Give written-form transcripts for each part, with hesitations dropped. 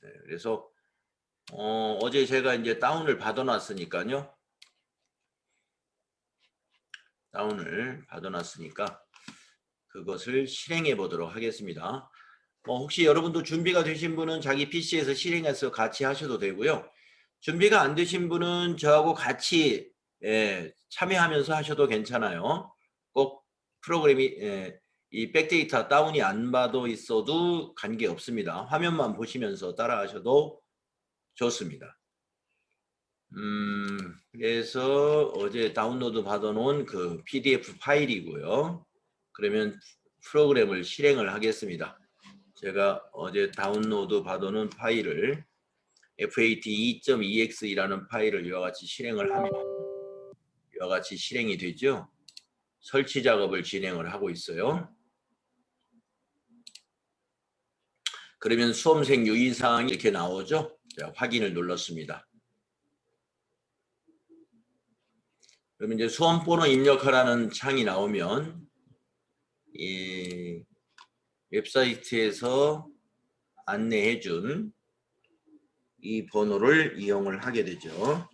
네, 그래서 어제 제가 이제 다운을 받아놨으니까요. 다운을 받아놨으니까 그것을 실행해 보도록 하겠습니다. 혹시 여러분도 준비가 되신 분은 자기 PC에서 실행해서 같이 하셔도 되고요. 준비가 안 되신 분은 저하고 같이 참여하면서 하셔도 괜찮아요. 꼭 프로그램이 이 백데이터 다운이 안 받아 있어도 관계없습니다. 화면만 보시면서 따라 하셔도 좋습니다. 그래서 어제 다운로드 받아놓은 그 PDF 파일이고요. 그러면 프로그램을 실행을 하겠습니다. 제가 어제 다운로드 받아놓은 파일을 FAT2.ex이라는 파일을 이와 같이 실행을 하면 이와 같이 실행이 되죠. 설치 작업을 진행을 하고 있어요. 그러면 수험생 유의사항이 이렇게 나오죠. 자, 확인을 눌렀습니다. 그러면 이제 수험번호 입력하라는 창이 나오면 이 웹사이트에서 안내해준 이 번호를 이용을 하게 되죠.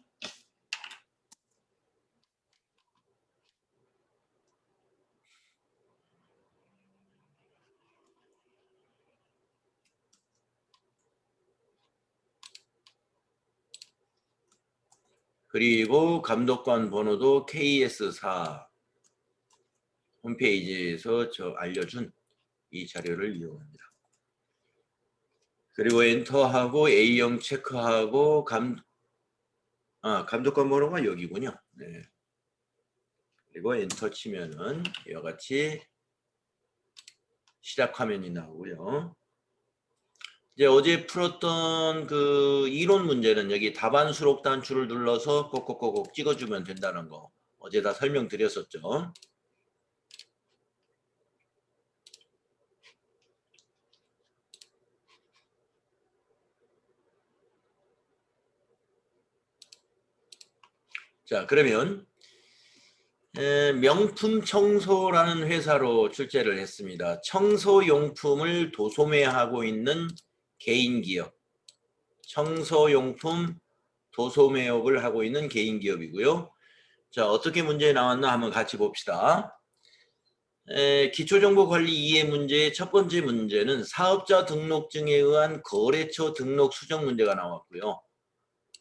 그리고 감독관 번호도 KS4 홈페이지에서 알려준 이 자료를 이용합니다. 그리고 엔터하고 A형 체크하고 감독관 번호가 여기군요. 네. 그리고 엔터 치면은 이와 같이 시작 화면이 나오고요. 이제 어제 풀었던 그 이론 문제는 여기 답안 수록 단추를 눌러서 꼭꼭꼭 찍어주면 된다는 거 어제 다 설명드렸었죠. 자, 그러면 명품 청소라는 회사로 출제를 했습니다. 청소용품을 도소매하고 있는 개인기업, 청소용품 도소매업을 하고 있는 개인기업이고요. 자, 어떻게 문제 나왔나 한번 같이 봅시다. 기초정보관리 이해 문제의 첫 번째 문제는 사업자 등록증에 의한 거래처 등록 수정 문제가 나왔고요.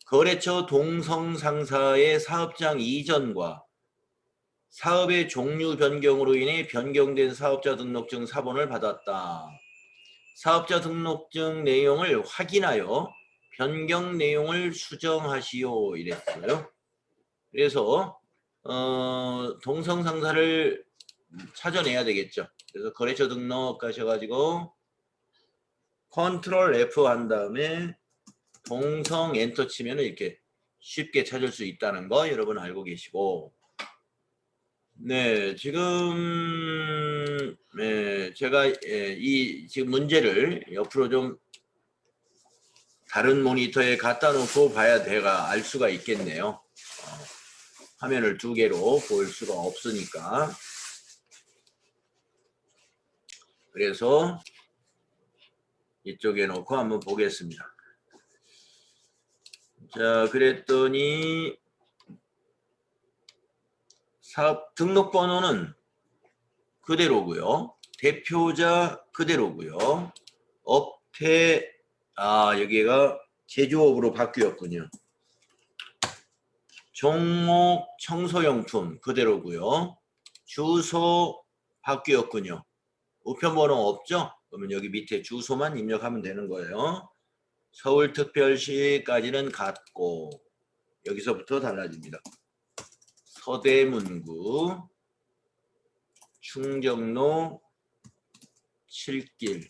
거래처 동성상사의 사업장 이전과 사업의 종류 변경으로 인해 변경된 사업자 등록증 사본을 받았다. 사업자 등록증 내용을 확인하여 변경 내용을 수정하시오 이랬어요. 그래서 동성상사를 찾아내야 되겠죠. 그래서 거래처 등록 가셔가지고 컨트롤 F 한 다음에 동성 엔터 치면 이렇게 쉽게 찾을 수 있다는 거 여러분 알고 계시고, 네, 지금 제가 이 지금 문제를 옆으로 좀 다른 모니터에 갖다 놓고 봐야 내가 알 수가 있겠네요. 화면을 두 개로 볼 수가 없으니까. 그래서 이쪽에 놓고 한번 보겠습니다. 자, 그랬더니 사업 등록번호는 그대로고요. 대표자 그대로고요. 업태 여기가 제조업으로 바뀌었군요. 종목 청소용품 그대로고요. 주소 바뀌었군요. 우편번호 없죠? 그러면 여기 밑에 주소만 입력하면 되는 거예요. 서울특별시까지는 같고 여기서부터 달라집니다. 서대문구 충정로 7길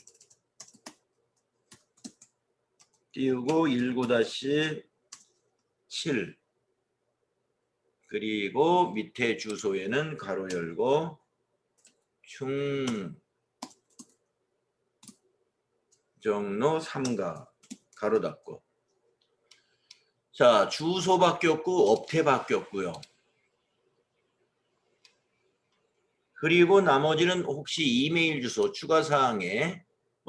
띄우고 19-7 그리고 밑에 주소에는 가로 열고 충정로 3가 가로 닫고. 자, 주소 바뀌었고 업태 바뀌었고요. 그리고 나머지는 혹시 이메일 주소 추가사항에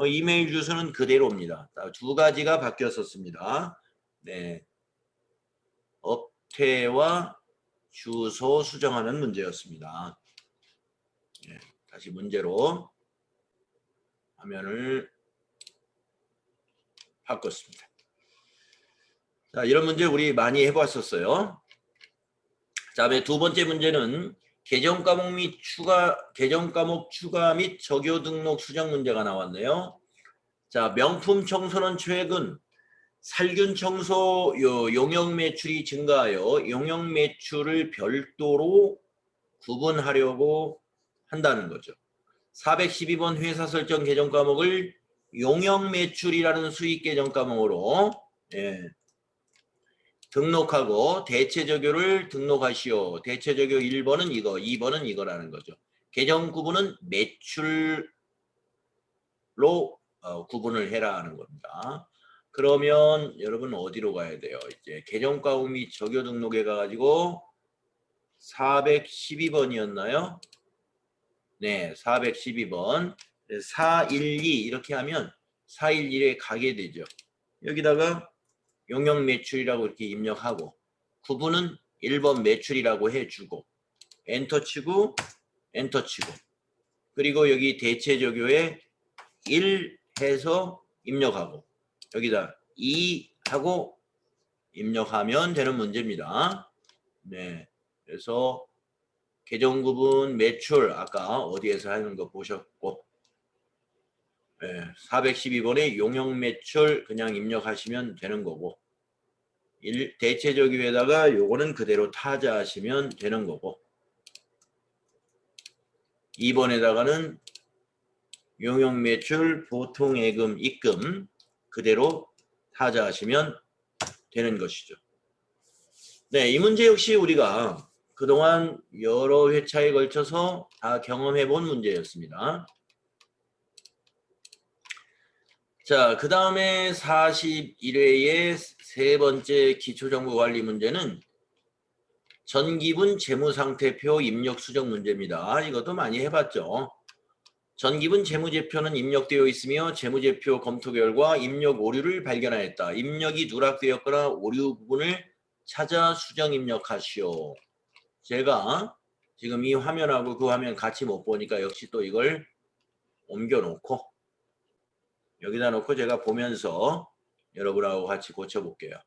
이메일 주소는 그대로입니다. 두 가지가 바뀌었었습니다. 네. 업태와 주소 수정하는 문제였습니다. 네. 다시 문제로 화면을 바꿨습니다. 자, 이런 문제 우리 많이 해봤었어요. 다음에 두 번째 문제는 계정 과목 추가 및 적요 등록 수정 문제가 나왔네요. 자, 명품 청소는 최근 살균 청소 용역 매출이 증가하여 용역 매출을 별도로 구분하려고 한다는 거죠. 412번 회사 설정 계정 과목을 용역 매출이라는 수익 계정 과목으로 등록하고 대체 적요를 등록하시오. 대체 적요 1번은 이거, 2번은 이거라는 거죠. 계정 구분은 매출로 구분을 해라 하는 겁니다. 그러면 여러분 어디로 가야 돼요? 이제 계정 과목 및 적요 등록에 가가지고 412번이었나요? 네, 412번. 412 이렇게 하면 411에 가게 되죠. 여기다가 용역 매출이라고 이렇게 입력하고 구분은 1번 매출이라고 해주고 엔터 치고 엔터 치고 그리고 여기 대체 적요에 1 해서 입력하고 여기다 2 하고 입력하면 되는 문제입니다. 네, 그래서 계정 구분 매출 아까 어디에서 하는 거 보셨고 412번에 용역 매출 그냥 입력하시면 되는 거고 대체 적요에다가 요거는 그대로 타자하시면 되는 거고 2번에다가는 용역 매출 보통 예금 입금 그대로 타자하시면 되는 것이죠. 네, 이 문제 역시 우리가 그동안 여러 회차에 걸쳐서 다 경험해 본 문제였습니다. 자, 그 다음에 41회의 세 번째 기초정보관리 문제는 전기분 재무상태표 입력 수정 문제입니다. 이것도 많이 해봤죠. 전기분 재무제표는 입력되어 있으며 재무제표 검토 결과 입력 오류를 발견하였다. 입력이 누락되었거나 오류 부분을 찾아 수정 입력하시오. 제가 지금 이 화면하고 그 화면 같이 못 보니까 역시 또 이걸 옮겨 놓고 여기다 놓고 제가 보면서 여러분하고 같이 고쳐볼게요.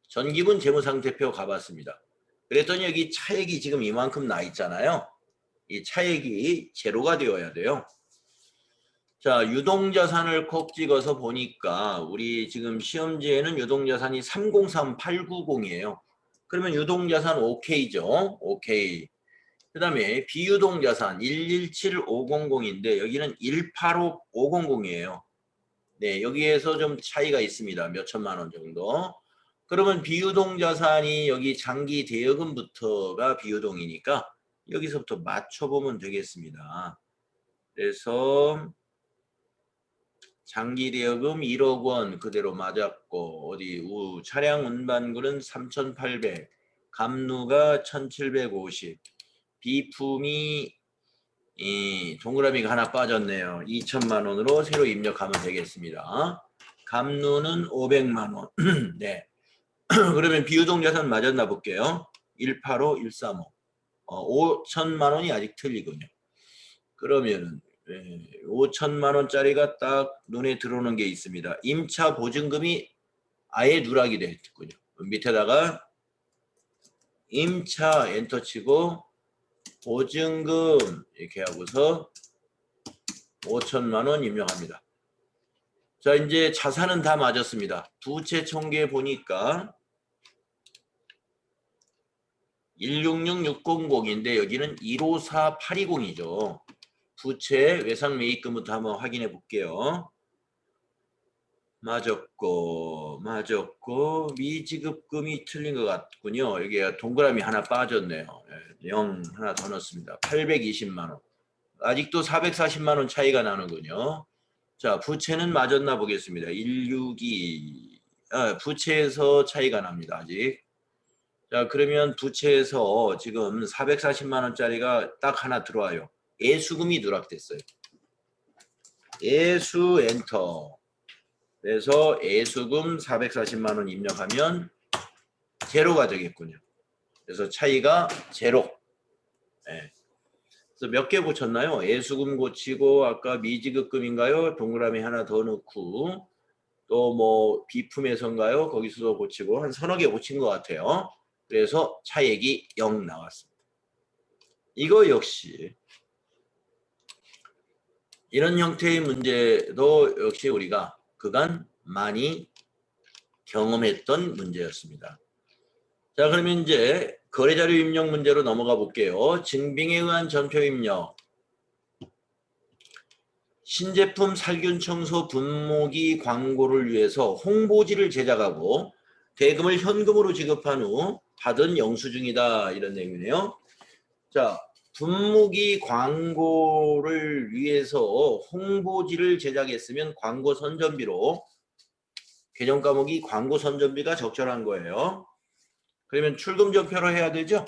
전기분 재무상태표 가봤습니다. 그랬더니 여기 차액이 지금 이만큼 나 있잖아요. 이 차액이 제로가 되어야 돼요. 자, 유동자산을 콕 찍어서 보니까 우리 지금 시험지에는 유동자산이 303890이에요. 그러면 유동자산 OK죠. OK. 그 다음에 비유동자산 117500인데 여기는 185500이에요. 네, 여기에서 좀 차이가 있습니다. 몇 천만 원 정도. 그러면 비유동자산이 여기 장기 대여금부터가 비유동이니까 여기서부터 맞춰보면 되겠습니다. 그래서 장기 대여금 1억 원 그대로 맞았고 어디 차량 운반금은 3,800, 감루가 1,750, 비품이 동그라미가 하나 빠졌네요. 2천만 원으로 새로 입력하면 되겠습니다. 감루는 500만 원. 네. 그러면 비유동자산 맞았나 볼게요. 185, 135. 5천만 원이 아직 틀리군요. 그러면은 5천만 원짜리가 딱 눈에 들어오는 게 있습니다. 임차 보증금이 아예 누락이 됐군요. 밑에다가 임차 엔터 치고 보증금 이렇게 하고서 5천만 원 입력합니다. 자, 이제 자산은 다 맞았습니다. 부채 총계 보니까 166600인데 여기는 154820이죠. 부채 외상 매입금부터 한번 확인해 볼게요. 맞았고 미지급금이 틀린 것 같군요. 여기가 동그라미 하나 빠졌네요. 0 하나 더 넣습니다. 820만 원. 아직도 440만 원 차이가 나는군요. 자, 부채는 맞았나 보겠습니다. 162 부채에서 차이가 납니다. 아직. 자, 그러면 부채에서 지금 440만 원짜리가 딱 하나 들어와요. 예수금이 누락됐어요. 예수 엔터. 그래서 예수금 440만 원 입력하면 제로가 되겠군요. 그래서 차이가 제로. 네. 그래서 몇 개 고쳤나요? 예수금 고치고 아까 미지급금인가요? 동그라미 하나 더 넣고 또 뭐 비품에서인가요? 거기서도 고치고 한 서너 개 고친 것 같아요. 그래서 차액이 0 나왔습니다. 이거 역시 이런 형태의 문제도 역시 우리가 그간 많이 경험했던 문제였습니다. 자, 그러면 이제 거래자료 입력 문제로 넘어가 볼게요. 증빙에 의한 전표 입력. 신제품 살균 청소 분무기 광고를 위해서 홍보지를 제작하고 대금을 현금으로 지급한 후 받은 영수증이다. 이런 내용이네요. 자, 분무기 광고를 위해서 홍보지를 제작했으면 광고 선전비로 개정 과목이 광고 선전비가 적절한 거예요. 그러면 출금 전표로 해야 되죠?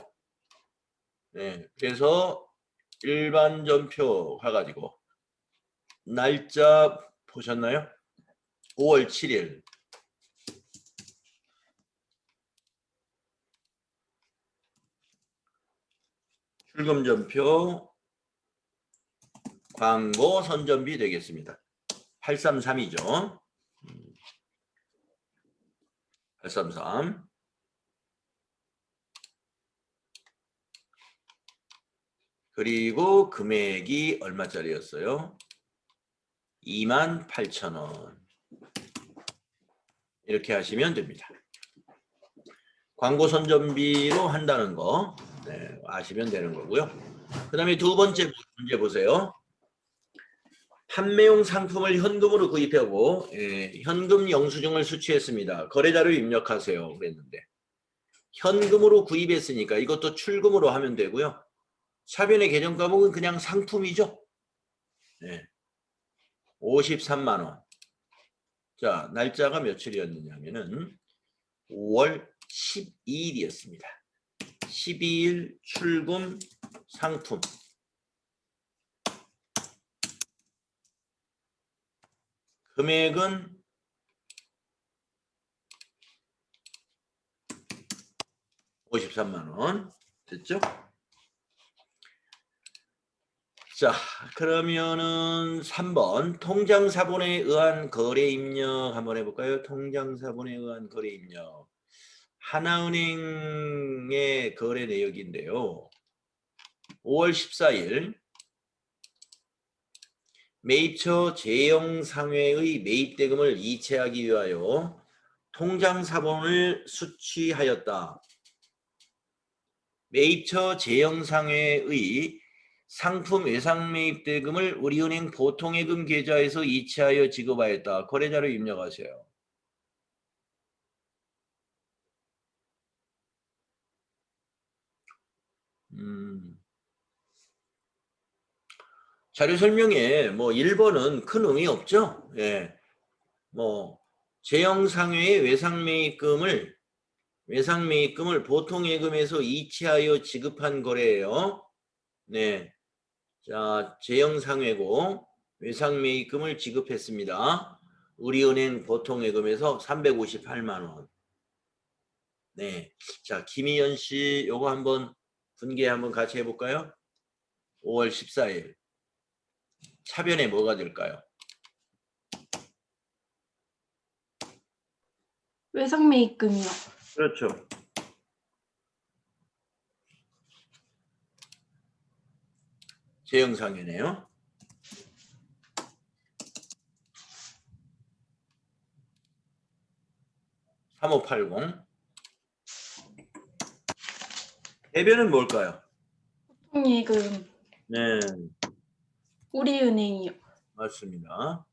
네, 그래서 일반 전표 가가지고 날짜 보셨나요? 5월 7일. 출금 전표 광고 선전비 되겠습니다. 833이죠. 833. 그리고 금액이 얼마짜리였어요? 28,000원. 이렇게 하시면 됩니다. 광고 선전비로 한다는 거 아시면 되는 거고요. 그 다음에 두 번째 문제 보세요. 판매용 상품을 현금으로 구입하고 현금 영수증을 수취했습니다. 거래자료 입력하세요. 그랬는데 현금으로 구입했으니까 이것도 출금으로 하면 되고요. 차변의 개정 과목은 그냥 상품이죠. 53만 원. 자, 날짜가 며칠이었느냐면은 5월 12일이었습니다. 12일 출금 상품. 금액은 53만 원. 됐죠? 자, 그러면은 3번 통장사본에 의한 거래 입력 한번 해볼까요? 통장사본에 의한 거래 입력. 하나은행의 거래 내역인데요. 5월 14일 매입처 재영상회의 매입대금을 이체하기 위하여 통장사본을 수취하였다. 매입처 재영상회의 상품 외상매입대금을 우리은행 보통예금 계좌에서 이체하여 지급하였다. 거래자료 입력하세요. 자료 설명에 뭐 1번은 큰 의미 없죠. 예. 뭐 재영상회의 외상매입금을 보통예금에서 이체하여 지급한 거래예요. 네. 자, 재영상회고 외상매입금을 지급했습니다. 우리은행 보통예금에서 358만 원. 네. 자, 김희연 씨 요거 한번 분개 한번 같이 해볼까요? 5월 14일. 차변에 뭐가 될까요? 외상매입금이요. 그렇죠. 재영상회네요. (3580) 대변은 뭘까요? 보통예금. 네, 우리은행이요. 맞습니다.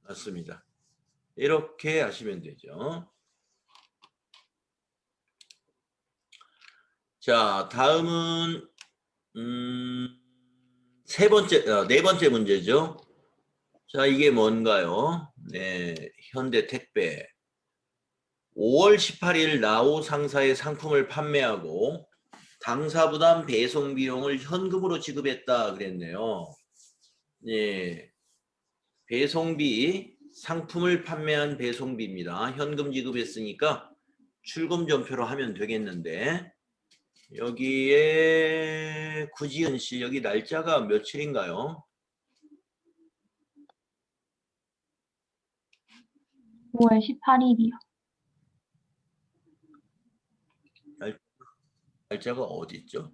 맞습니다. 이렇게 하시면 되죠. 자, 다음은 네 번째 문제죠. 자, 이게 뭔가요? 네, 현대택배. 5월 18일 나우 상사의 상품을 판매하고 당사부담 배송 비용을 현금으로 지급했다 그랬네요. 예. 배송비, 상품을 판매한 배송비입니다. 현금 지급했으니까 출금 전표로 하면 되겠는데 여기에 구지은 씨 여기 날짜가 며칠인가요? 5월 18일이요. 날짜가 어디 있죠?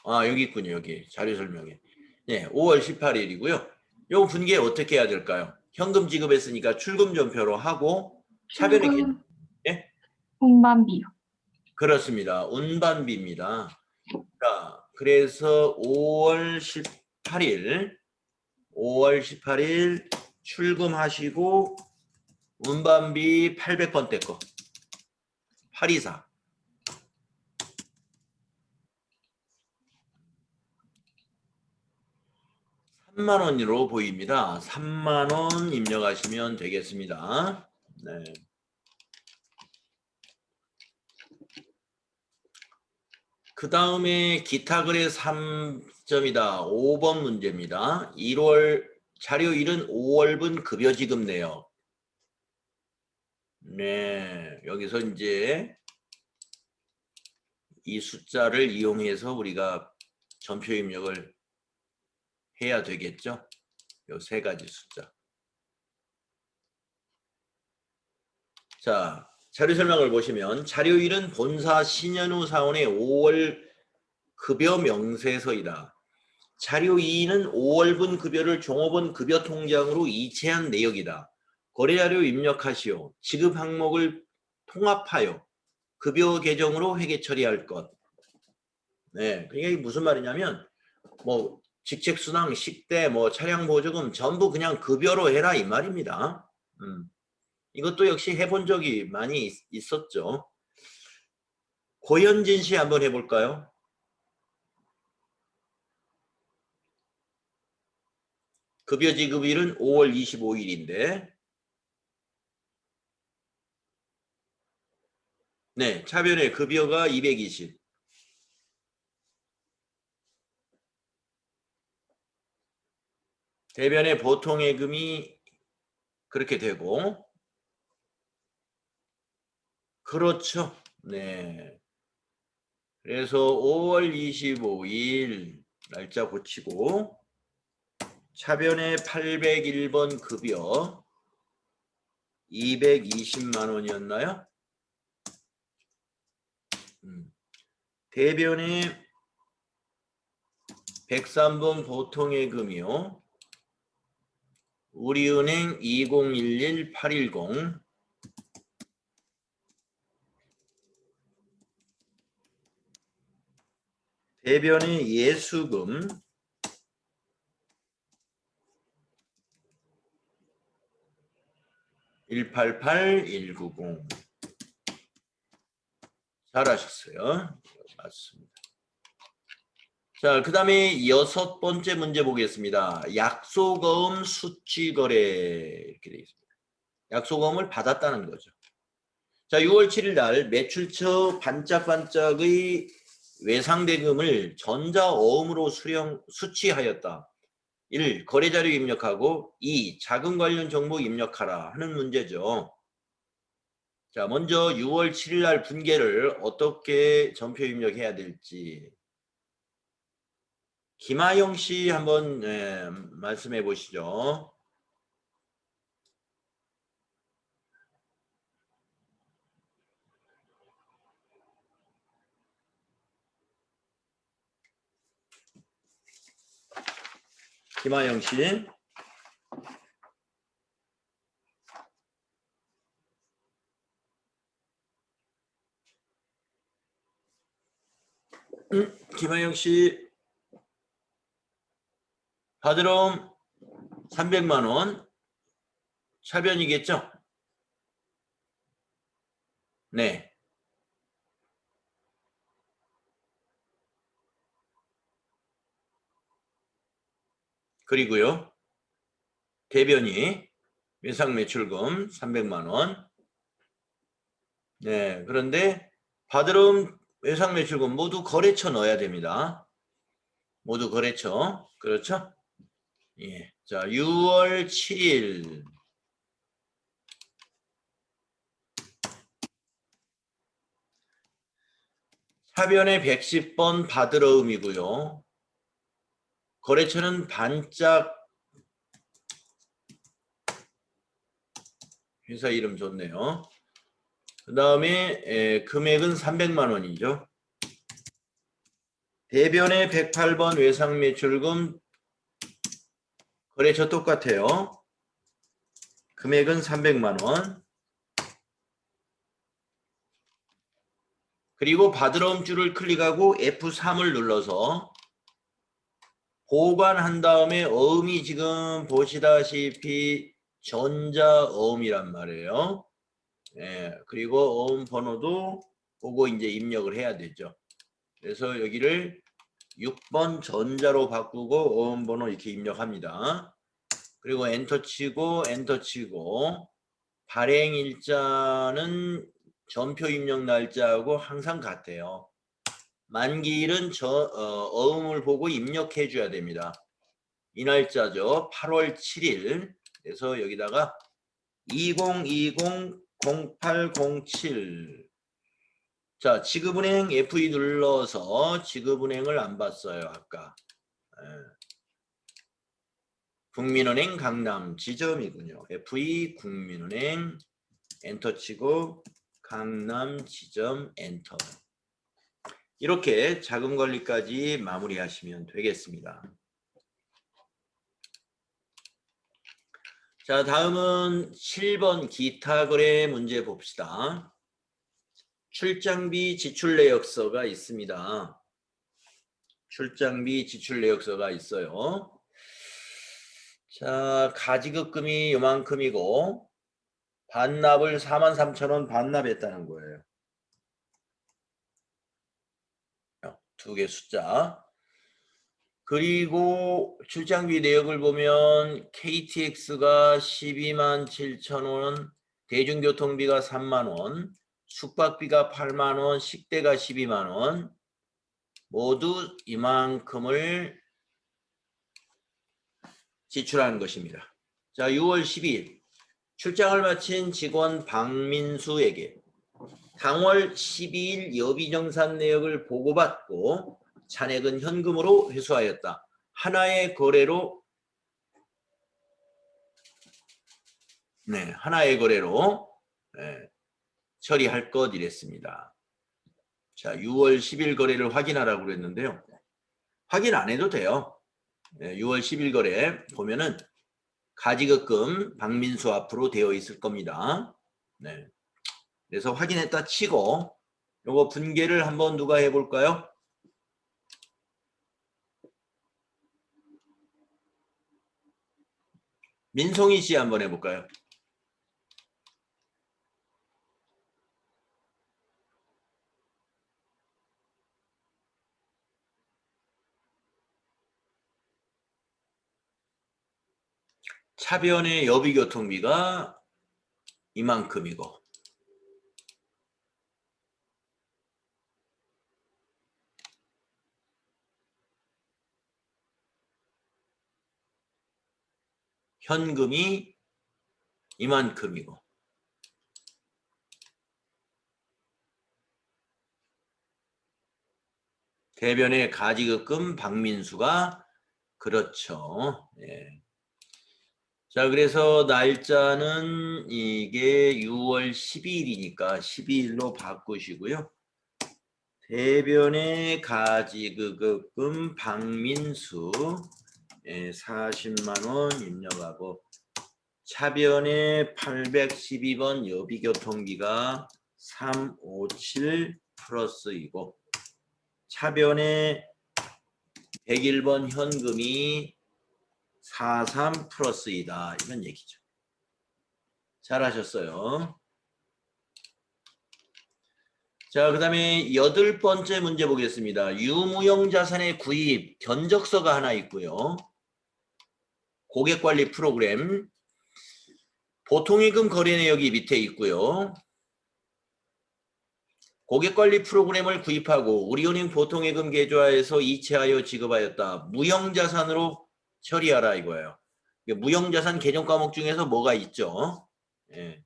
아, 여기 있군요. 여기 자료 설명에. 네, 5월 18일이고요. 요 분계 어떻게 해야 될까요? 현금 지급했으니까 출금 전표로 하고 차변에 출금 예? 운반비요. 그렇습니다. 운반비입니다. 자, 그래서 5월 18일 출금하시고 운반비 800번대 거 824 3만 원으로 보입니다. 3만 원 입력하시면 되겠습니다. 네. 그 다음에 기타 거래 3점이다. 5번 문제입니다. 1월 자료 1은 5월분 급여 지급 내역. 네, 여기서 이제 이 숫자를 이용해서 우리가 전표 입력을 해야 되겠죠. 요 세 가지 숫자. 자, 자료 설명을 보시면 자료 1은 본사 신현우 사원의 5월 급여 명세서이다. 자료 2는 5월분 급여를 종업원 급여 통장으로 이체한 내역이다. 거래자료 입력하시오. 지급 항목을 통합하여 급여 계정으로 회계 처리할 것. 네, 그게 무슨 말이냐면 뭐 직책수당, 식대, 뭐 차량 보조금 전부 그냥 급여로 해라 이 말입니다. 이것도 역시 해본 적이 많이 있었죠. 고현진 씨 한번 해볼까요? 급여 지급일은 5월 25일인데 네, 차변의 급여가 220. 대변의 보통 예금이 그렇게 되고 그렇죠. 네. 그래서 5월 25일 날짜 고치고 차변의 801번 급여 220만 원이었나요? 대변의 103번 보통예금이요. 우리은행 2011-810 대변의 예수금 188190 잘하셨어요. 맞습니다. 자, 그 다음에 6번째 문제 보겠습니다. 약소거음 수취거래 이렇게 되어 있습니다. 약소거음을 받았다는 거죠. 자, 6월 7일 날 매출처 반짝반짝의 외상대금을 전자어음으로 수취하였다. 1. 거래자료 입력하고 2. 자금 관련 정보 입력하라 하는 문제죠. 자, 먼저 6월 7일 날 분계를 어떻게 전표 입력해야 될지 김하영 씨 한번 말씀해 보시죠. 김하영 씨. 김하영 씨. 받으럼 300만 원 차변이겠죠? 네. 그리고요. 대변이 외상 매출금 300만 원. 네. 그런데 받으름 외상 매출금 모두 거래처 넣어야 됩니다. 모두 거래처. 그렇죠? 예. 자, 6월 7일. 차변의 110번 받으러음이고요. 거래처는 반짝 회사 이름 좋네요. 그 다음에 금액은 300만 원이죠. 대변의 108번 외상 매출금 거래처 똑같아요. 금액은 300만 원. 그리고 받으러움 줄을 클릭하고 F3을 눌러서 보관한 다음에 어음이 지금 보시다시피 전자어음이란 말이에요. 예, 그리고 어음 번호도 보고 이제 입력을 해야 되죠. 그래서 여기를 6번 전자로 바꾸고 어음 번호 이렇게 입력합니다. 그리고 엔터 치고 엔터 치고 발행 일자는 전표 입력 날짜하고 항상 같아요. 만기일은 어음을 보고 입력해 줘야 됩니다. 이 날짜죠. 8월 7일. 그래서 여기다가 2020-0807. 자, 지급은행 F2 눌러서 지급은행을 안 봤어요. 아까. 국민은행 강남 지점이군요. F2 국민은행 엔터 치고 강남 지점 엔터. 이렇게 자금 관리까지 마무리하시면 되겠습니다. 자, 다음은 7번 기타 거래 문제 봅시다. 출장비 지출 내역서가 있습니다. 출장비 지출 내역서가 있어요. 자, 가지급금이 요만큼이고 반납을 43,000원 반납했다는 거예요. 두 개 숫자. 그리고 출장비 내역을 보면 KTX가 127,000원, 대중교통비가 3만원, 숙박비가 8만원, 식대가 12만원, 모두 이만큼을 지출하는 것입니다. 자, 6월 12일 출장을 마친 직원 박민수에게 당월 12일 여비정산 내역을 보고받고 잔액은 현금으로 회수하였다. 하나의 거래로 처리할 것 이랬습니다. 자, 6월 10일 거래를 확인하라고 그랬는데요. 확인 안 해도 돼요. 6월 10일 거래 보면은 가지급금 박민수 앞으로 되어 있을 겁니다. 네. 그래서 확인했다 치고 요거 분계를 한번 누가 해볼까요? 민송이 씨 한번 해볼까요? 차변의 여비교통비가 이만큼이고 현금이 이만큼이고 대변의 가지급금 박민수가 그렇죠. 예. 자, 그래서 날짜는 이게 6월 12일이니까 12일로 바꾸시고요. 대변의 가지급금 박민수 40만 원 입력하고 차변의 812번 여비교통비가 357 플러스이고 차변의 101번 현금이 43 플러스이다. 이런 얘기죠. 잘하셨어요. 자, 그 다음에 8번째 문제 보겠습니다. 유무형 자산의 구입 견적서가 하나 있고요. 고객관리 프로그램 보통예금 거래 내역이 밑에 있고요. 고객관리 프로그램을 구입하고 우리은행 보통예금 계좌에서 이체하여 지급하였다. 무형자산으로 처리하라 이거예요. 무형자산 개정 과목 중에서 뭐가 있죠? 예.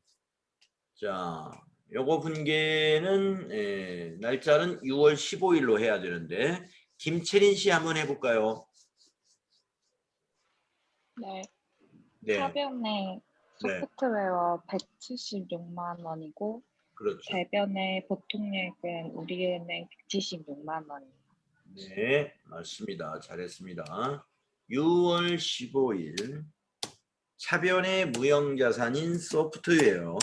자, 요거 분계는 날짜는 6월 15일로 해야 되는데 김채린 씨 한번 해볼까요? 네. 네, 차변에 네, 소프트웨어 176만 원이고 그렇죠. 대변의 보통예금 우리은행 176만 원이에요. 네, 맞습니다. 잘했습니다. 6월 15일 차변의 무형자산인 소프트웨어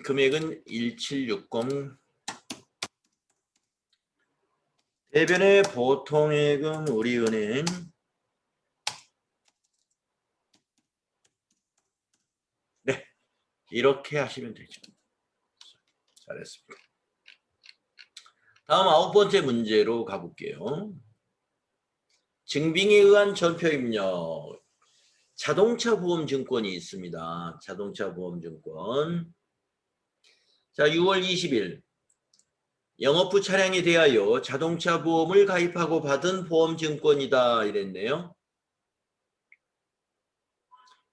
금액은 1760 대변의 보통예금 우리은행 네, 이렇게 하시면 되죠. 잘했습니다. 다음 9번째 문제로 가볼게요. 증빙에 의한 전표입력. 자동차 보험 증권이 있습니다. 자동차 보험 증권. 자, 6월 20일 영업부 차량에 대하여 자동차 보험을 가입하고 받은 보험 증권이다 이랬네요.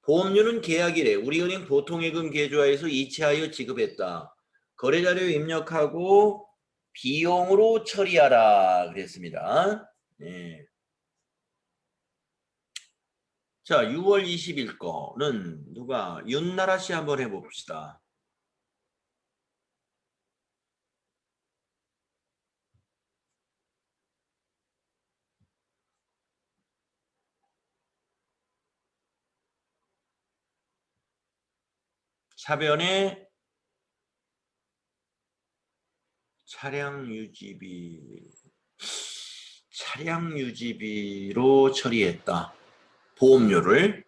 보험료는 계약일에 우리은행 보통예금 계좌에서 이체하여 지급했다. 거래자료 입력하고 비용으로 처리하라 그랬습니다. 네. 자, 6월 20일 거는 누가 윤나라 씨 한번 해봅시다. 차변에 차량 유지비로 처리했다. 보험료를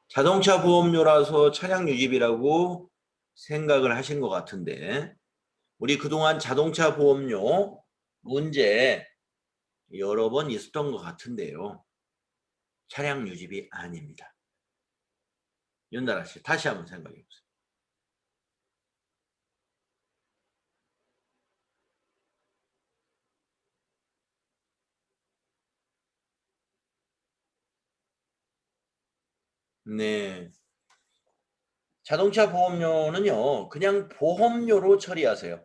자동차 보험료라서 차량 유지비라고 생각을 하신 것 같은데 우리 그동안 자동차 보험료 문제 여러 번 있었던 것 같은데요. 차량 유지비 아닙니다. 윤나라 씨 다시 한번 생각해 보세요. 네. 자동차 보험료는요. 그냥 보험료로 처리하세요.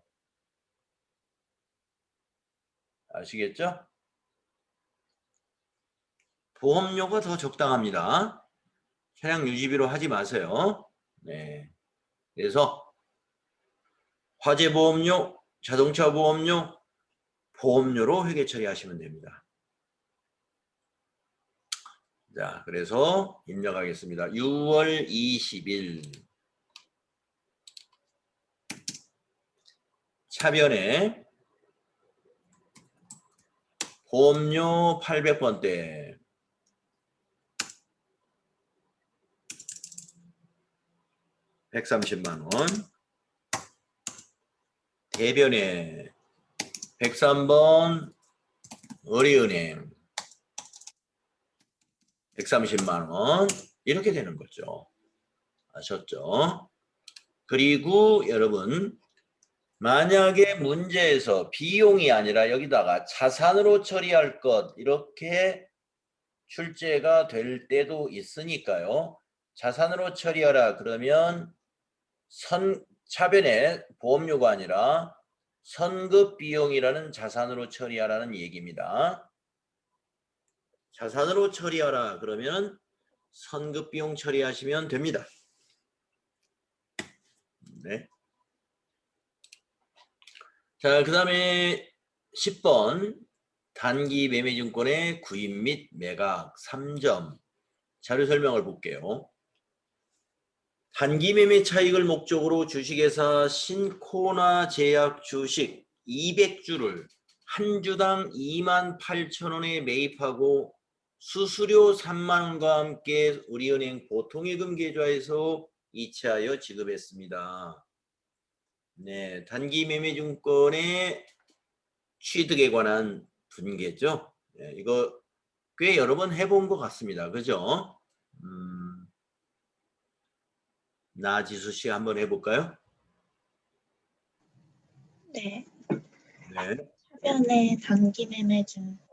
아시겠죠? 보험료가 더 적당합니다. 차량 유지비로 하지 마세요. 네. 그래서 화재 보험료, 자동차 보험료, 보험료로 회계 처리하시면 됩니다. 자, 그래서 입력하겠습니다. 6월 20일 차변에 보험료 800번대 130만 원 대변에 103번 어리은행 130만 원 이렇게 되는 거죠. 아셨죠? 그리고 여러분 만약에 문제에서 비용이 아니라 여기다가 자산으로 처리할 것 이렇게 출제가 될 때도 있으니까요. 자산으로 처리하라 그러면 차변에 보험료가 아니라 선급 비용이라는 자산으로 처리하라는 얘기입니다. 자산으로 처리하라 그러면 선급 비용 처리하시면 됩니다. 네. 자, 그 다음에 10번 단기 매매증권의 구입 및 매각 3점 자료 설명을 볼게요. 단기 매매 차익을 목적으로 주식회사 신코나 제약 주식 200주를 한 주당 28,000원에 매입하고 수수료 3만 원과 함께 우리은행 보통예금 계좌에서 이체하여 지급했습니다. 네, 단기 매매증권의 취득에 관한 분계죠. 네, 이거 꽤 여러 번 해본 것 같습니다. 그죠? 나지수 씨 한번 해볼까요? 네. 네. 차변의 단기 매매 증권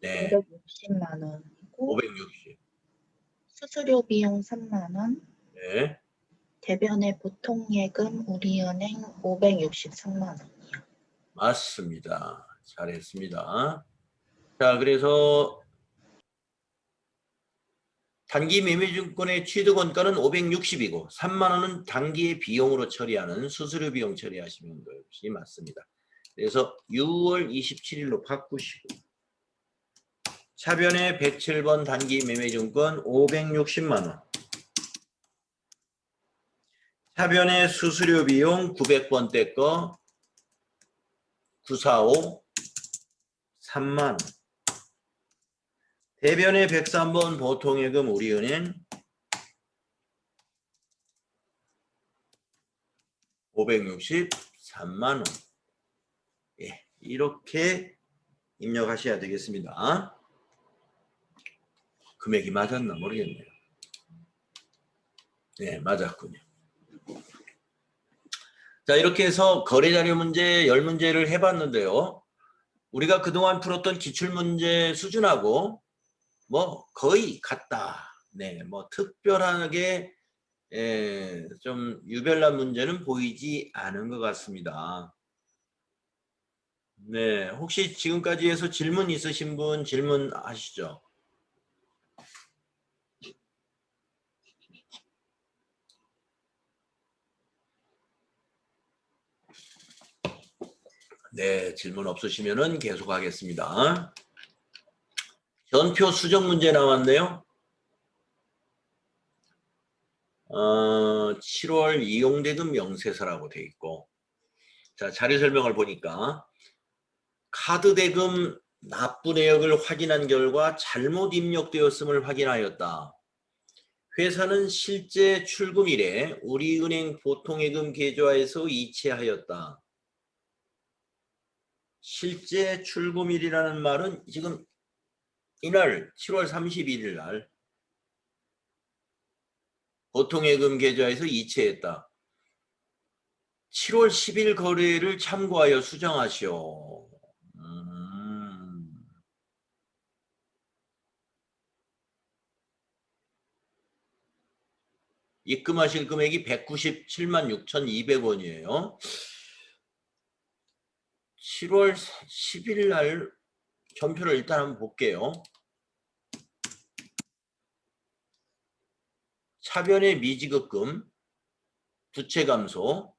네. 560만 원이고 560. 수수료 비용 3만 원, 네. 대변의 보통 예금 우리은행 563만 원이요. 맞습니다. 잘했습니다. 자, 그래서 단기 매매증권의 취득 원가는 560이고 3만 원은 단기의 비용으로 처리하는 수수료 비용 처리하시면 것이 맞습니다. 그래서 6월 27일로 바꾸시고 차변의 107번 단기 매매증권 560만 원, 차변의 수수료 비용 900번대 거 945 3만 원, 대변의 103번 보통예금 우리은행 563만 원. 예, 이렇게 입력하셔야 되겠습니다. 금액이 맞았나 모르겠네요. 네, 맞았군요. 자, 이렇게 해서 거래자료 문제 10문제를 해봤는데요. 우리가 그동안 풀었던 기출문제 수준하고 뭐 거의 같다. 네, 뭐 특별하게 좀 유별난 문제는 보이지 않은 것 같습니다. 네, 혹시 지금까지 해서 질문 있으신 분 질문하시죠? 네, 질문 없으시면은 계속 하겠습니다. 전표 수정 문제 나왔네요. 7월 이용대금 명세서라고 돼 있고, 자, 자료 설명을 보니까 카드 대금 납부 내역을 확인한 결과 잘못 입력되었음을 확인하였다. 회사는 실제 출금일에 우리은행 보통예금 계좌에서 이체하였다. 실제 출금일이라는 말은 지금 이날 7월 31일 날 보통예금 계좌에서 이체했다. 7월 10일 거래를 참고하여 수정하시오. 입금하실 금액이 197만 6,200원이에요. 7월 10일 날 전표를 일단 한번 볼게요. 차변의 미지급금, 부채 감소,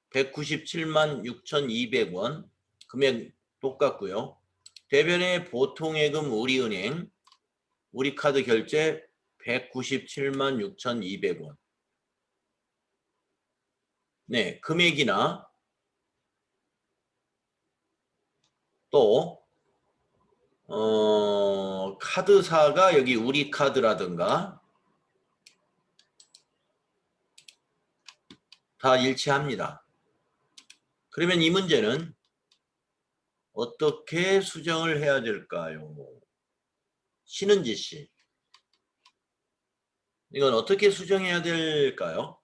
197만 6,200원, 금액 똑같고요. 대변의 보통예금 우리은행, 우리카드 결제 197만 6,200원. 네, 금액이나 또 카드사가 여기 우리카드라든가 다 일치합니다. 그러면 이 문제는 어떻게 수정을 해야 될까요? 신은지 씨. 이건 어떻게 수정해야 될까요?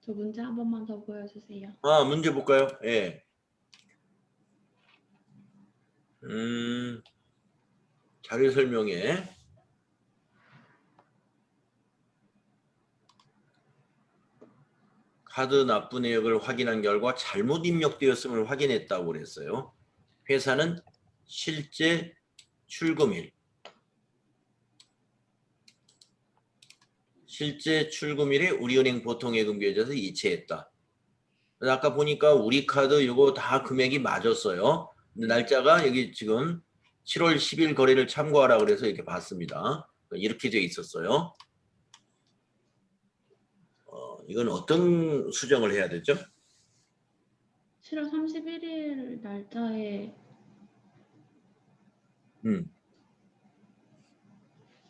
저 문제 한 번만 더 보여주세요. 아, 문제 볼까요? 예. 자료 설명에 카드 납부 내역을 확인한 결과 잘못 입력되었음을 확인했다고 그랬어요. 회사는 실제 출금일, 실제 출금일에 우리은행 보통예금 계좌에서 이체했다. 아까 보니까 우리카드 이거 다 금액이 맞았어요. 근데 날짜가 여기 지금 7월 10일 거래를 참고하라 그래서 이렇게 봤습니다. 이렇게 돼 있었어요. 이건 어떤 수정을 해야 되죠? 7월 31일 날짜에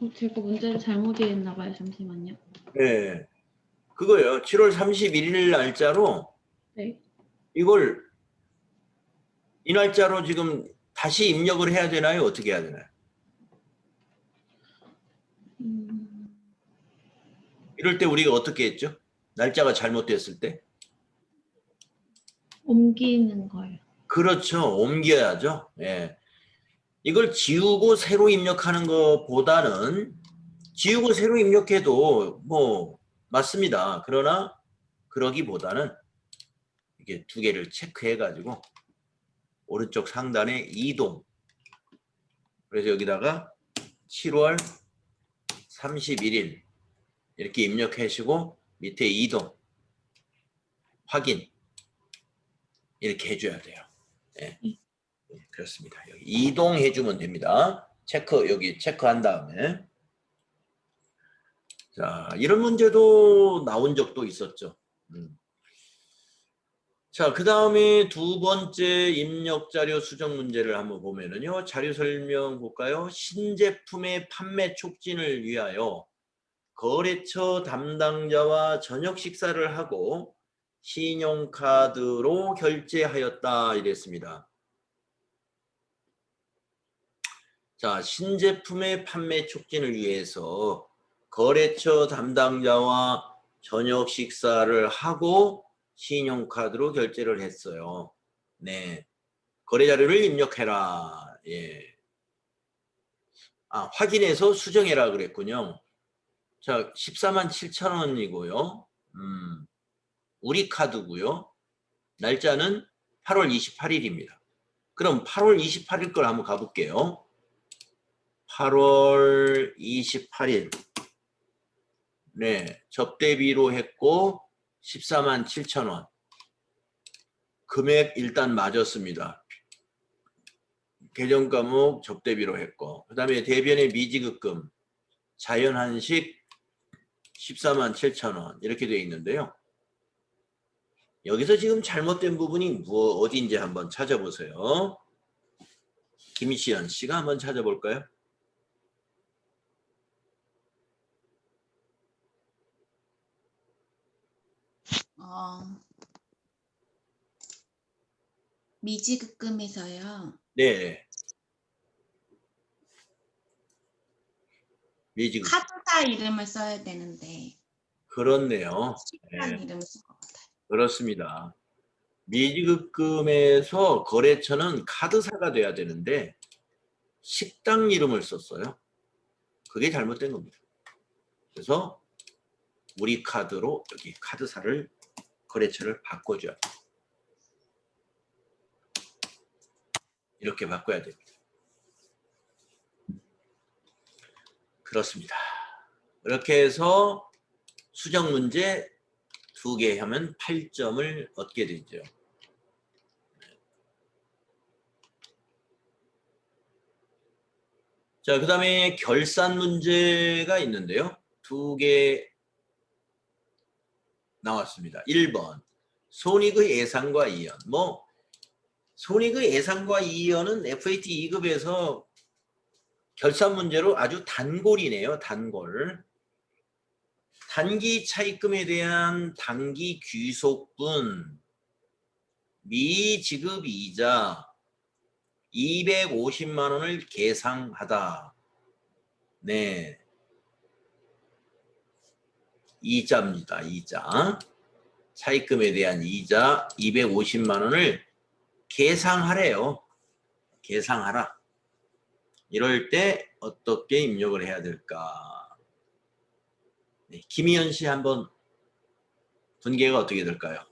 제가 문제를 잘못 이해했나 봐요. 잠시만요. 네. 그거예요. 7월 31일 날짜로 네. 이걸 이 날짜로 지금 다시 입력을 해야 되나요? 어떻게 해야 되나요? 이럴 때 우리가 어떻게 했죠? 날짜가 잘못됐을 때? 옮기는 거예요. 그렇죠. 옮겨야죠. 예. 이걸 지우고 새로 입력하는 것보다는 지우고 새로 입력해도 뭐 맞습니다. 그러나 그러기보다는 이게 두 개를 체크해 가지고 오른쪽 상단에 이동. 그래서 여기다가 7월 31일 이렇게 입력하시고 밑에 이동 확인 이렇게 해줘야 돼요. 예. 그렇습니다. 여기 이동해 주면 됩니다. 체크 여기 체크한 다음에 자 이런 문제도 나온 적도 있었죠. 자, 그 다음에 두 번째 입력 자료 수정 문제를 한번 보면은요. 자료 설명 볼까요? 신제품의 판매 촉진을 위하여 거래처 담당자와 저녁 식사를 하고 신용카드로 결제하였다 이랬습니다. 자, 신제품의 판매 촉진을 위해서 거래처 담당자와 저녁 식사를 하고 신용카드로 결제를 했어요. 네. 거래 자료를 입력해라. 예. 아, 확인해서 수정해라 그랬군요. 자, 14만 7천 원이고요. 우리 카드고요. 날짜는 8월 28일입니다. 그럼 8월 28일 걸 한번 가볼게요. 8월 28일. 네, 접대비로 했고 14만 7천 원. 금액 일단 맞았습니다. 계정 과목 접대비로 했고 그 다음에 대변의 미지급금 자연한식 14만 7천 원 이렇게 되어 있는데요. 여기서 지금 잘못된 부분이 어디인지 한번 찾아보세요. 김시연 씨가 한번 찾아볼까요? 미지급금에서요. 네. 미지급 카드사 이름을 써야 되는데 그렇네요. 식당 네. 이름을 쓴 것 같아요. 그렇습니다. 미지급금에서 거래처는 카드사가 돼야 되는데 식당 이름을 썼어요. 그게 잘못된 겁니다. 그래서 우리 카드로 여기 카드사를 거래처를 바꿔줘야 돼요. 이렇게 바꿔야 됩니다. 그렇습니다. 이렇게 해서 수정 문제 2개 하면 8점을 얻게 되죠. 자, 그 다음에 결산 문제가 있는데요. 2개 나왔습니다. 1번 손익의 예상과 이연. 손익의 예상과 이연은 FAT 2급에서 결산 문제로 아주 단골이네요. 단골. 단기 차입금에 대한 단기 귀속분 미지급 이자 250만 원을 계상하다. 네. 이자입니다. 이자. 차입금에 대한 이자 250만 원을 계상하래요. 계상하라. 이럴 때 어떻게 입력을 해야 될까? 네, 김희연 씨 한번 분계가 어떻게 될까요?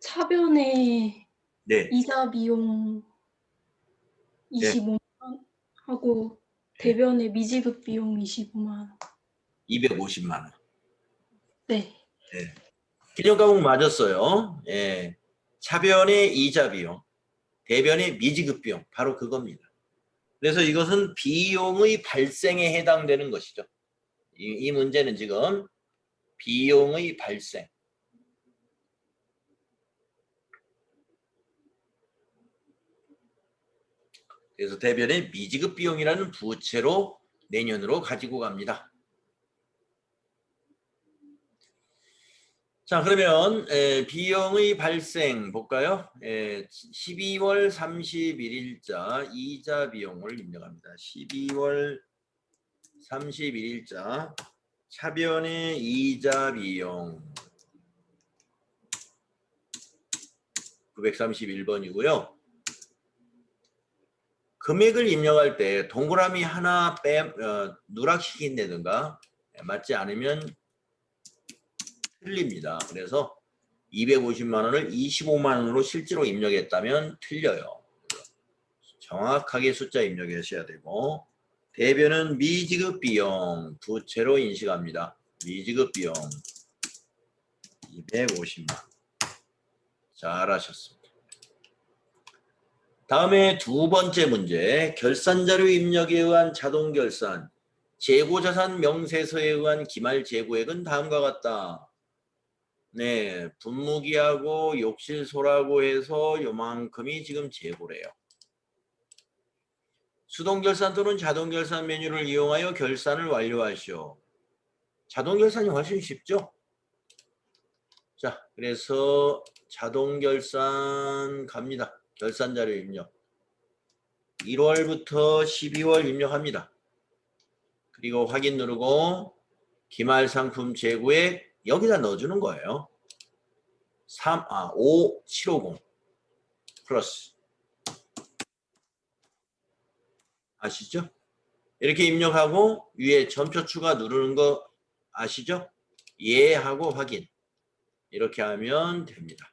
차변에 네. 이자 비용 25만 원 하고 네. 대변에 미지급 비용 25만 원. 250만 원. 네. 네. 기존 과목 맞았어요. 예. 차변의 이자 비용, 대변의 미지급 비용, 바로 그겁니다. 그래서 이것은 비용의 발생에 해당되는 것이죠. 이 문제는 지금 비용의 발생. 그래서 대변에 미지급 비용이라는 부채로 내년으로 가지고 갑니다. 자, 그러면 비용의 발생 볼까요? 12월 31일자 이자 비용을 입력합니다. 12월 31일자 차변의 이자 비용 931번이고요. 금액을 입력할 때 동그라미 하나 누락시킨다든가 맞지 않으면 틀립니다. 그래서 250만 원을 25만 원으로 실제로 입력했다면 틀려요. 정확하게 숫자 입력하셔야 되고, 대변은 미지급 비용 부채로 인식합니다. 미지급 비용 250만 원. 잘하셨습니다. 다음에 두 번째 문제, 결산자료 입력에 의한 자동결산, 재고자산 명세서에 의한 기말 재고액은 다음과 같다. 네, 분무기하고 욕실소라고 해서 요만큼이 지금 재고래요. 수동결산 또는 자동결산 메뉴를 이용하여 결산을 완료하시오. 자동결산이 훨씬 쉽죠? 자, 그래서 자동결산 갑니다. 결산자료 입력. 1월부터 12월 입력합니다. 그리고 확인 누르고 기말상품 재고액 여기다 넣어주는 거예요. 5750 플러스. 아시죠? 이렇게 입력하고 위에 점표 추가 누르는 거 아시죠? 예 하고 확인. 이렇게 하면 됩니다.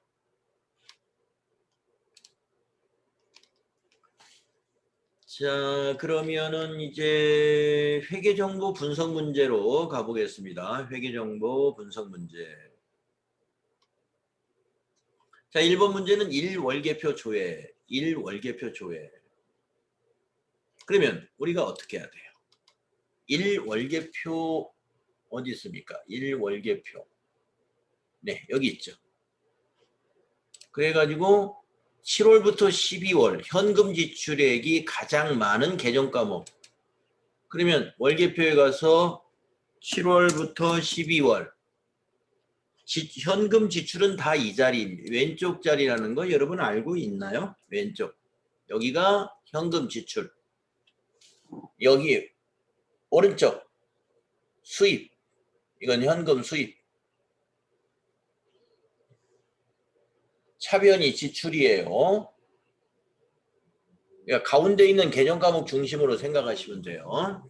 자, 그러면은 이제 회계정보 분석 문제로 가보겠습니다. 회계정보 분석 문제. 자, 1번 문제는 1월계표 조회. 1월계표 조회. 그러면 우리가 어떻게 해야 돼요? 1월계표 어디 있습니까? 1월계표. 네, 여기 있죠. 그래가지고 7월부터 12월 현금 지출액이 가장 많은 계정 과목. 그러면 월계표에 가서 7월부터 12월 현금 지출은 다 이 자리, 왼쪽 자리라는 거 여러분 알고 있나요? 왼쪽. 여기가 현금 지출. 여기 오른쪽 수입. 이건 현금 수입. 차변이 지출이에요. 그러니까 가운데 있는 개정 과목 중심으로 생각하시면 돼요.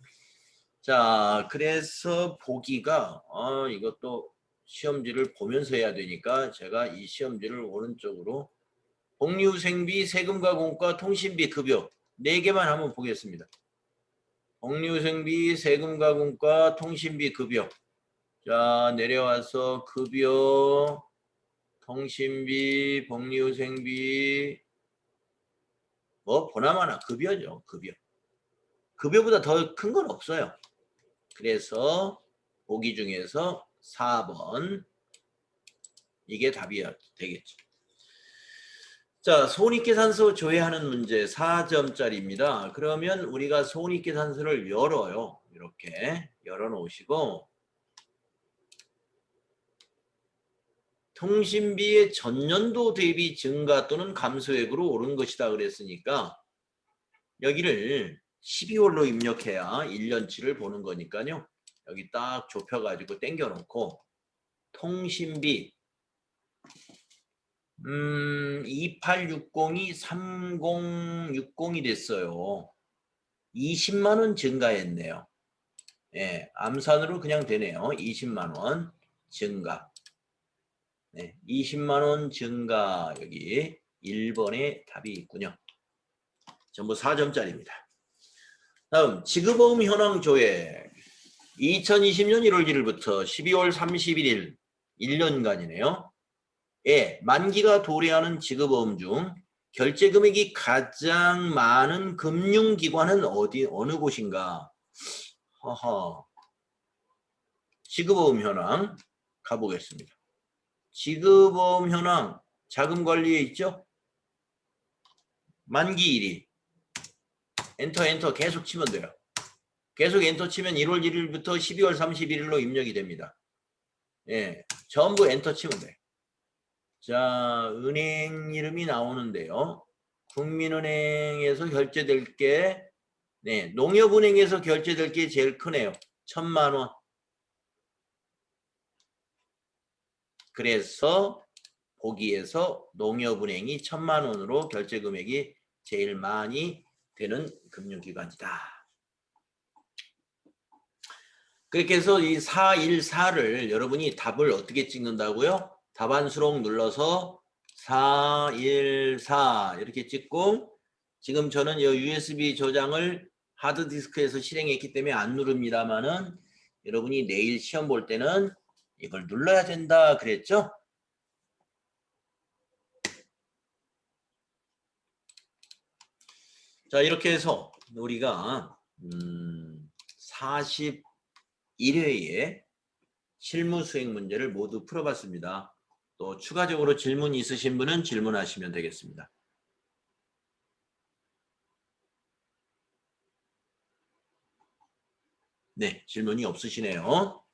자, 그래서 보기가 이것도 시험지를 보면서 해야 되니까 제가 이 시험지를 오른쪽으로 복리후생비, 세금과 공과, 통신비, 급여 4개만 한번 보겠습니다. 복리후생비, 세금과 공과, 통신비, 급여. 자, 내려와서 급여, 통신비, 복리후생비, 뭐 보나마나 급여죠. 급여. 급여보다 더 큰 건 없어요. 그래서 보기 중에서 4번 이게 답이 되겠죠. 자, 손익계산서 조회하는 문제 4점짜리입니다. 그러면 우리가 손익계산서를 열어요. 이렇게 열어놓으시고 통신비의 전년도 대비 증가 또는 감소액으로 오른 것이다 그랬으니까 여기를 12월로 입력해야 1년치를 보는 거니까요. 여기 딱 좁혀가지고 당겨놓고 통신비 2860이 3060이 됐어요. 20만 원 증가했네요. 예, 암산으로 그냥 되네요. 20만 원 증가. 네, 20만 원 증가. 여기 1번에 답이 있군요. 전부 4점짜리입니다. 다음 지급어음 현황 조회. 2020년 1월 1일부터 12월 31일 1년간이네요. 예, 만기가 도래하는 지급어음 중 결제 금액이 가장 많은 금융기관은 어느 곳인가? 허허. 지급어음 현황 가보겠습니다. 지급어음 현황 자금관리에 있죠? 만기일이 엔터 계속 치면 돼요. 계속 엔터 치면 1월 1일부터 12월 31일로 입력이 됩니다. 예, 전부 엔터 치면 돼요. 자, 은행 이름이 나오는데요. 국민은행에서 결제될 게, 네, 농협은행에서 결제될 게 제일 크네요. 1,000만 원. 그래서 보기에서 농협은행이 1,000만 원으로 결제 금액이 제일 많이 되는 금융기관이다. 그렇게 해서 이 414를 여러분이 답을 어떻게 찍는다고요? 답안 수록 눌러서 414 이렇게 찍고, 지금 저는 이 USB 저장을 하드디스크에서 실행했기 때문에 안 누릅니다만은 여러분이 내일 시험 볼 때는 이걸 눌러야 된다 그랬죠? 자, 이렇게 해서 우리가 41회의 실무 수행 문제를 모두 풀어봤습니다. 또 추가적으로 질문 있으신 분은 질문하시면 되겠습니다. 네, 질문이 없으시네요.